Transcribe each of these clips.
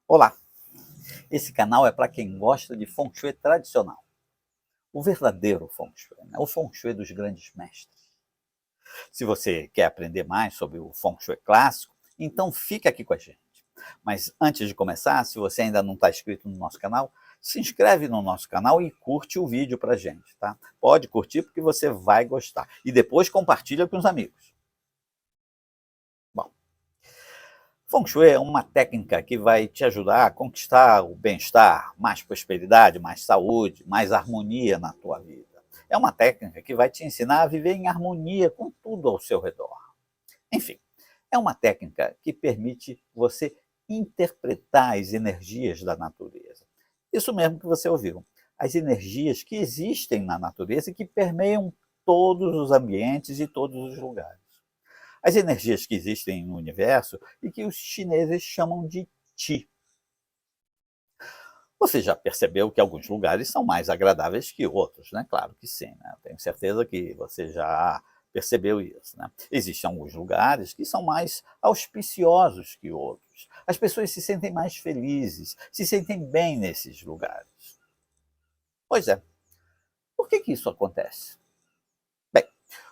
Olá, esse canal é para quem gosta de Feng Shui tradicional, o verdadeiro Feng Shui, né? O Feng Shui dos grandes mestres. Se você quer aprender mais sobre o Feng Shui clássico, então fica aqui com a gente. Mas antes de começar, se você ainda não está inscrito no nosso canal, se inscreve no nosso canal e curte o vídeo para a gente, tá? Pode curtir porque você vai gostar. E depois compartilha com os amigos. Bom, Feng Shui é uma técnica que vai te ajudar a conquistar o bem-estar, mais prosperidade, mais saúde, mais harmonia na tua vida. É uma técnica que vai te ensinar a viver em harmonia com tudo ao seu redor. Enfim, é uma técnica que permite você interpretar as energias da natureza. Isso mesmo que você ouviu. As energias que existem na natureza e que permeiam todos os ambientes e todos os lugares. As energias que existem no universo e que os chineses chamam de Qi. Você já percebeu que alguns lugares são mais agradáveis que outros, né? Claro que sim, né? Tenho certeza que você já percebeu isso, né? Existem alguns lugares que são mais auspiciosos que outros. As pessoas se sentem mais felizes, se sentem bem nesses lugares. Pois é, por que isso acontece? Bem,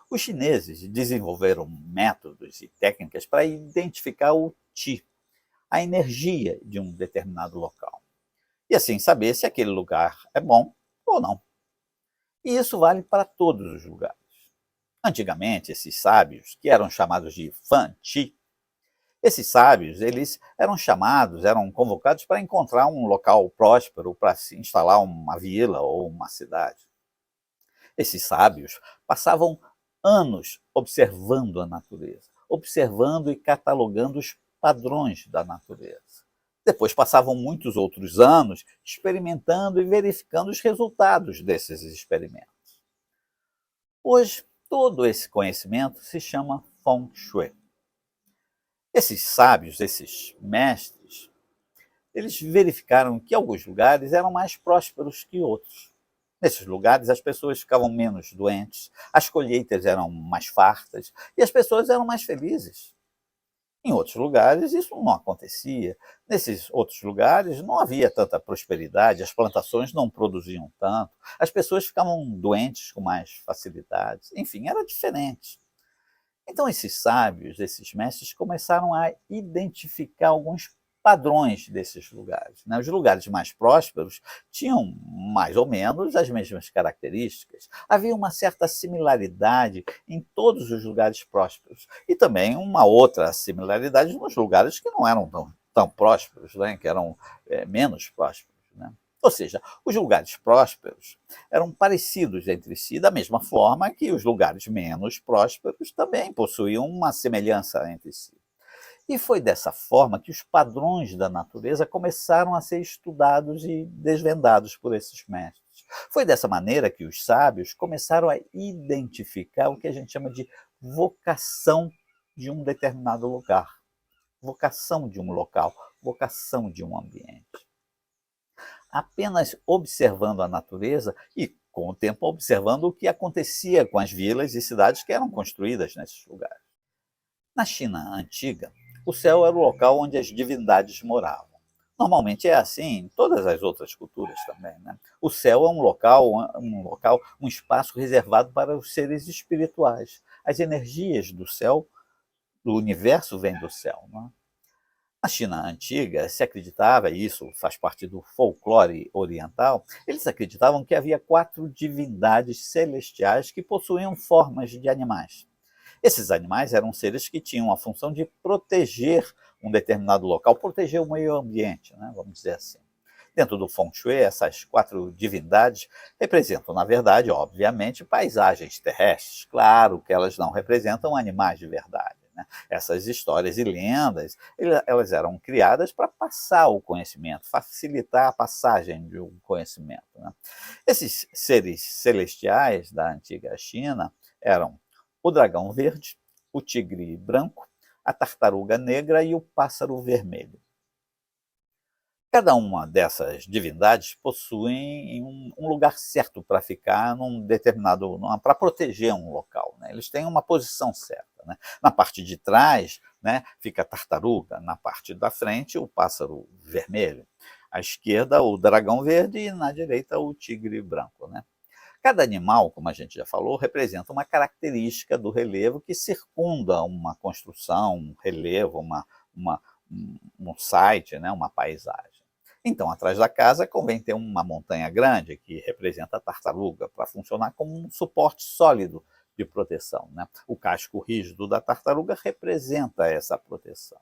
os chineses desenvolveram métodos e técnicas para identificar o Qi, a energia de um determinado local. E assim saber se aquele lugar é bom ou não. E isso vale para todos os lugares. Antigamente, esses sábios, que eram chamados de Fan Chi, esses sábios, eles eram convocados para encontrar um local próspero para se instalar uma vila ou uma cidade. Esses sábios passavam anos observando a natureza, observando e catalogando os padrões da natureza. Depois passavam muitos outros anos experimentando e verificando os resultados desses experimentos. Hoje, todo esse conhecimento se chama Feng Shui. Esses sábios, esses mestres, eles verificaram que alguns lugares eram mais prósperos que outros. Nesses lugares, as pessoas ficavam menos doentes, as colheitas eram mais fartas e as pessoas eram mais felizes. Em outros lugares, isso não acontecia. Nesses outros lugares, não havia tanta prosperidade, as plantações não produziam tanto, as pessoas ficavam doentes com mais facilidade. Enfim, era diferente. Então, esses sábios, esses mestres, começaram a identificar alguns padrões desses lugares, né? Os lugares mais prósperos tinham mais ou menos as mesmas características. Havia uma certa similaridade em todos os lugares prósperos e também uma outra similaridade nos lugares que não eram tão prósperos, né? Que eram menos prósperos, né? Ou seja, os lugares prósperos eram parecidos entre si, da mesma forma que os lugares menos prósperos também possuíam uma semelhança entre si. E foi dessa forma que os padrões da natureza começaram a ser estudados e desvendados por esses mestres. Foi dessa maneira que os sábios começaram a identificar o que a gente chama de vocação de um determinado lugar, vocação de um local, vocação de um ambiente. Apenas observando a natureza e, com o tempo, observando o que acontecia com as vilas e cidades que eram construídas nesses lugares. Na China antiga, o céu era o local onde as divindades moravam. Normalmente é assim em todas as outras culturas também, né? O céu é um espaço reservado para os seres espirituais. As energias do céu, do universo, vêm do céu, né? Na China antiga se acreditava, e isso faz parte do folclore oriental, eles acreditavam que havia 4 divindades celestiais que possuíam formas de animais. Esses animais eram seres que tinham a função de proteger um determinado local, proteger o meio ambiente, né, vamos dizer assim. Dentro do Feng Shui, essas 4 divindades representam, na verdade, obviamente, paisagens terrestres. Claro que elas não representam animais de verdade, né? Essas histórias e lendas, elas eram criadas para passar o conhecimento, facilitar a passagem de um conhecimento, né? Esses seres celestiais da antiga China eram o dragão verde, o tigre branco, a tartaruga negra e o pássaro vermelho. Cada uma dessas divindades possui um lugar certo para ficar para proteger um local, né? Eles têm uma posição certa, né? Na parte de trás né, fica a tartaruga, na parte da frente o pássaro vermelho, à esquerda o dragão verde e na direita o tigre branco, né. Cada animal, como a gente já falou, representa uma característica do relevo que circunda uma construção, um relevo, uma um site, né, uma paisagem. Então, atrás da casa convém ter uma montanha grande, que representa a tartaruga, para funcionar como um suporte sólido de proteção, né. O casco rígido da tartaruga representa essa proteção.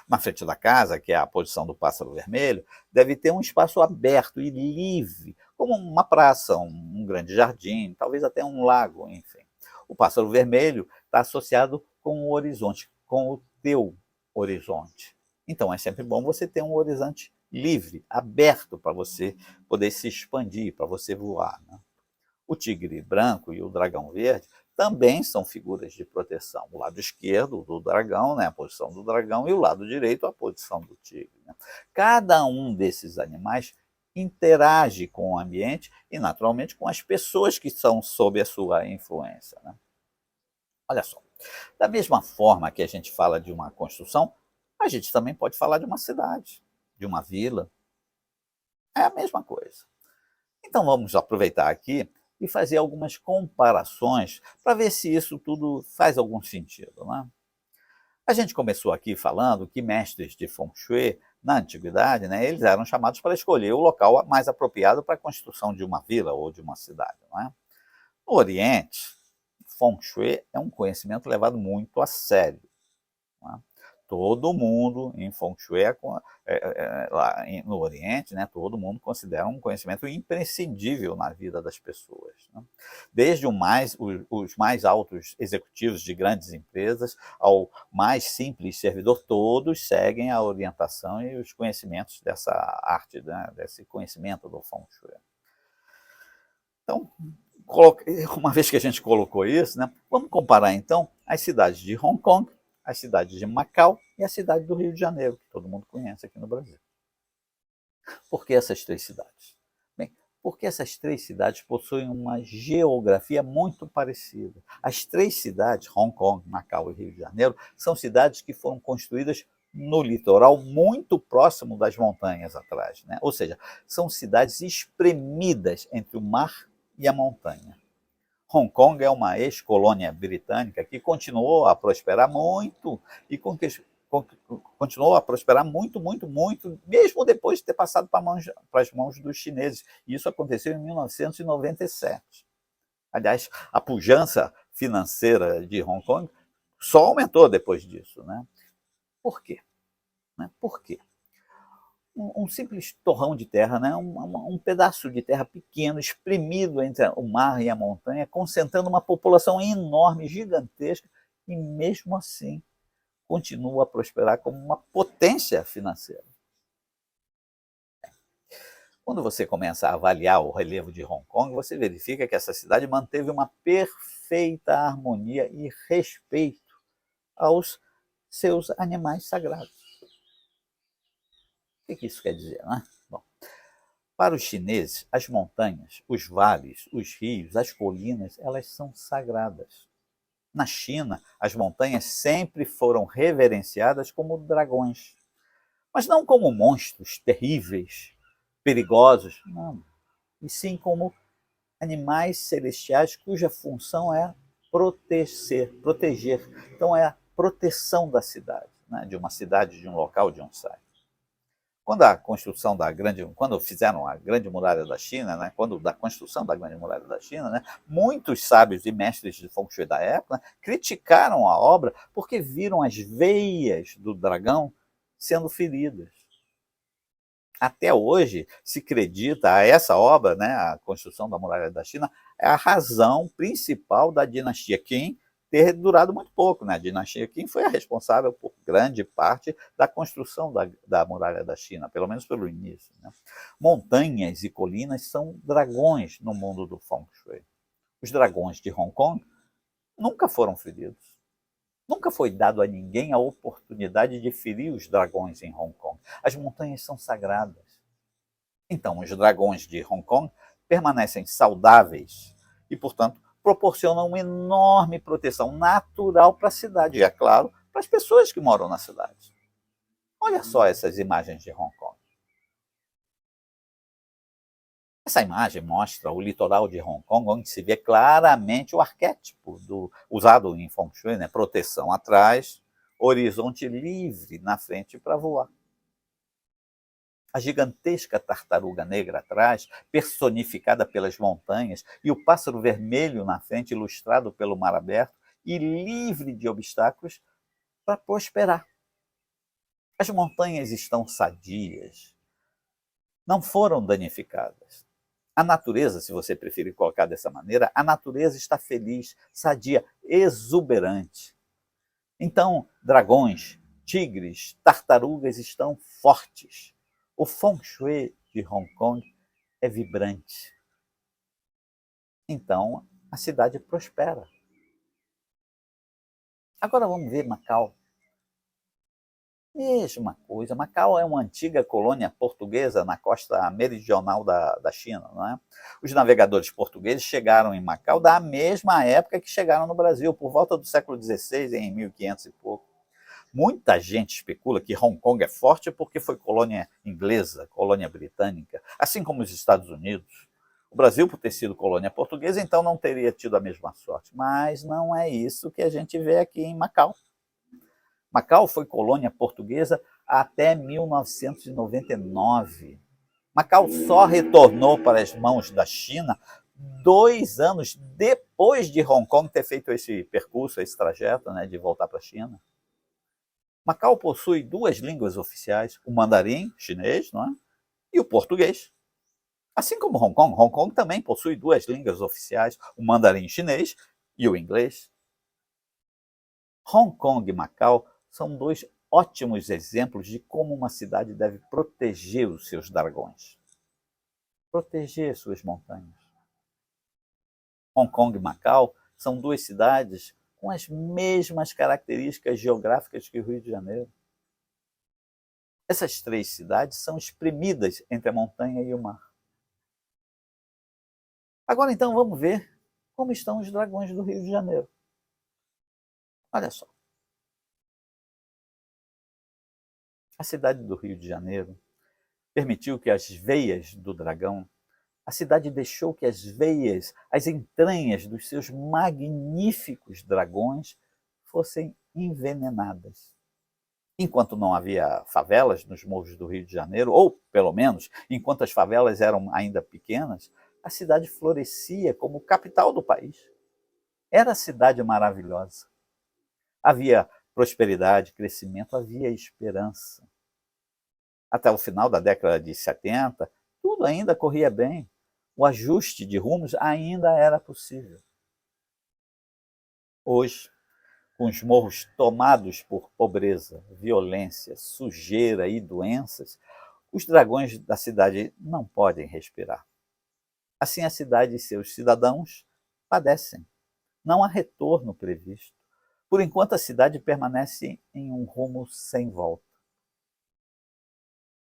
Na frente da casa, que é a posição do pássaro vermelho, deve ter um espaço aberto e livre, como uma praça, um grande jardim, talvez até um lago, enfim. O pássaro vermelho está associado com o horizonte, com o teu horizonte. Então é sempre bom você ter um horizonte livre, aberto para você poder se expandir, para você voar, né? O tigre branco e o dragão verde também são figuras de proteção. O lado esquerdo do dragão, né, a posição do dragão, e o lado direito, a posição do tigre, né? Cada um desses animais interage com o ambiente e, naturalmente, com as pessoas que são sob a sua influência, né? Olha só, da mesma forma que a gente fala de uma construção, a gente também pode falar de uma cidade, de uma vila. É a mesma coisa. Então vamos aproveitar aqui e fazer algumas comparações para ver se isso tudo faz algum sentido, né? A gente começou aqui falando que mestres de Feng Shui, na antiguidade, né, eles eram chamados para escolher o local mais apropriado para a construção de uma vila ou de uma cidade, não é? No Oriente, Feng Shui é um conhecimento levado muito a sério, não é? Todo mundo em Feng Shui, lá no Oriente, né, todo mundo considera um conhecimento imprescindível na vida das pessoas, né? Desde os mais altos executivos de grandes empresas ao mais simples servidor, todos seguem a orientação e os conhecimentos dessa arte, né, desse conhecimento do Feng Shui. Então, uma vez que a gente colocou isso, né, vamos comparar então as cidades de Hong Kong, as cidades de Macau e a cidade do Rio de Janeiro, que todo mundo conhece aqui no Brasil. Por que essas três cidades? Bem, porque essas três cidades possuem uma geografia muito parecida. As três cidades, Hong Kong, Macau e Rio de Janeiro, são cidades que foram construídas no litoral muito próximo das montanhas atrás, né? Ou seja, são cidades espremidas entre o mar e a montanha. Hong Kong é uma ex-colônia britânica que continuou a prosperar muito e continuou a prosperar muito, muito, muito, mesmo depois de ter passado para as mãos dos chineses. Isso aconteceu em 1997. Aliás, a pujança financeira de Hong Kong só aumentou depois disso, né? Por quê? Por quê? Um simples torrão de terra, né? Um pedaço de terra pequeno, espremido entre o mar e a montanha, concentrando uma população enorme, gigantesca, e mesmo assim continua a prosperar como uma potência financeira. Quando você começa a avaliar o relevo de Hong Kong, você verifica que essa cidade manteve uma perfeita harmonia e respeito aos seus animais sagrados. O que isso quer dizer, né? Bom, para os chineses, as montanhas, os vales, os rios, as colinas, elas são sagradas. Na China, as montanhas sempre foram reverenciadas como dragões, mas não como monstros terríveis, perigosos, não, e sim como animais celestiais cuja função é proteger. Então é a proteção da cidade, né? De uma cidade, de um local, de um site. Quando fizeram a Grande Muralha da China, né, quando da construção da Grande Muralha da China, né, muitos sábios e mestres de Feng Shui da época, né, criticaram a obra porque viram as veias do dragão sendo feridas. Até hoje se acredita a essa obra, né, a construção da Muralha da China, é a razão principal da dinastia Qin ter durado muito pouco, né? A dinastia Qin foi a responsável por grande parte da construção da Muralha da China, pelo menos pelo início, né? Montanhas e colinas são dragões no mundo do Feng Shui. Os dragões de Hong Kong nunca foram feridos. Nunca foi dado a ninguém a oportunidade de ferir os dragões em Hong Kong. As montanhas são sagradas. Então, os dragões de Hong Kong permanecem saudáveis e, portanto, proporcionam uma enorme proteção natural para a cidade e, é claro, para as pessoas que moram na cidade. Olha só essas imagens de Hong Kong. Essa imagem mostra o litoral de Hong Kong, onde se vê claramente o arquétipo usado em Feng Shui, né? Proteção atrás, horizonte livre na frente para voar. A gigantesca tartaruga negra atrás, personificada pelas montanhas, e o pássaro vermelho na frente, ilustrado pelo mar aberto e livre de obstáculos para prosperar. As montanhas estão sadias, não foram danificadas. A natureza, se você preferir colocar dessa maneira, a natureza está feliz, sadia, exuberante. Então, dragões, tigres, tartarugas estão fortes. O Feng Shui de Hong Kong é vibrante. Então, a cidade prospera. Agora vamos ver Macau. Mesma coisa, Macau é uma antiga colônia portuguesa na costa meridional da China, não é? Os navegadores portugueses chegaram em Macau da mesma época que chegaram no Brasil, por volta do século XVI, em 1500 e pouco. Muita gente especula que Hong Kong é forte porque foi colônia inglesa, colônia britânica, assim como os Estados Unidos. O Brasil, por ter sido colônia portuguesa, então não teria tido a mesma sorte. Mas não é isso que a gente vê aqui em Macau. Macau foi colônia portuguesa até 1999. Macau só retornou para as mãos da China 2 anos depois de Hong Kong ter feito esse percurso, esse trajeto, né, de voltar para a China. Macau possui 2 línguas oficiais, o mandarim chinês, não é? E o português. Assim como Hong Kong também possui 2 línguas oficiais, o mandarim chinês e o inglês. Hong Kong e Macau são 2 ótimos exemplos de como uma cidade deve proteger os seus dragões, proteger suas montanhas. Hong Kong e Macau são 2 cidades com as mesmas características geográficas que o Rio de Janeiro. Essas 3 cidades são espremidas entre a montanha e o mar. Agora então vamos ver como estão os dragões do Rio de Janeiro. Olha só. A cidade do Rio de Janeiro permitiu que as veias do dragão, a cidade deixou que as veias, as entranhas dos seus magníficos dragões fossem envenenadas. Enquanto não havia favelas nos morros do Rio de Janeiro, ou pelo menos enquanto as favelas eram ainda pequenas, a cidade florescia como capital do país. Era a cidade maravilhosa. Havia prosperidade, crescimento, havia esperança. Até o final da década de 70, tudo ainda corria bem. O ajuste de rumos ainda era possível. Hoje, com os morros tomados por pobreza, violência, sujeira e doenças, os dragões da cidade não podem respirar. Assim, a cidade e seus cidadãos padecem. Não há retorno previsto. Por enquanto, a cidade permanece em um rumo sem volta.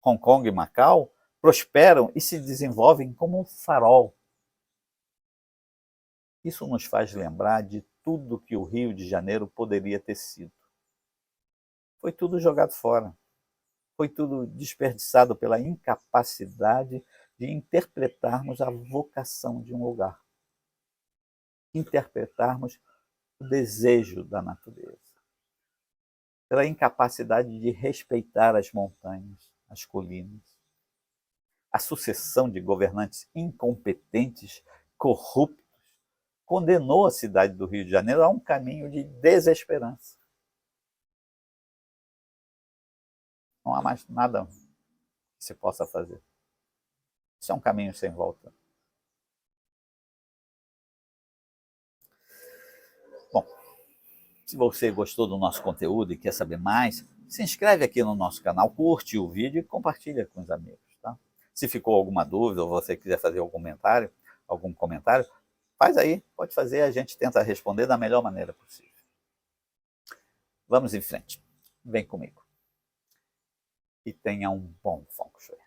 Hong Kong e Macau prosperam e se desenvolvem como um farol. Isso nos faz lembrar de tudo que o Rio de Janeiro poderia ter sido. Foi tudo jogado fora. Foi tudo desperdiçado pela incapacidade de interpretarmos a vocação de um lugar. Interpretarmos o desejo da natureza. Pela incapacidade de respeitar as montanhas, as colinas. A sucessão de governantes incompetentes, corruptos, condenou a cidade do Rio de Janeiro a um caminho de desesperança. Não há mais nada que se possa fazer. Isso é um caminho sem volta. Bom, se você gostou do nosso conteúdo e quer saber mais, se inscreve aqui no nosso canal, curte o vídeo e compartilha com os amigos. Tá? Se ficou alguma dúvida ou você quiser fazer algum comentário, faz aí, pode fazer, a gente tenta responder da melhor maneira possível. Vamos em frente. Vem comigo. E tenha um bom Feng Shui.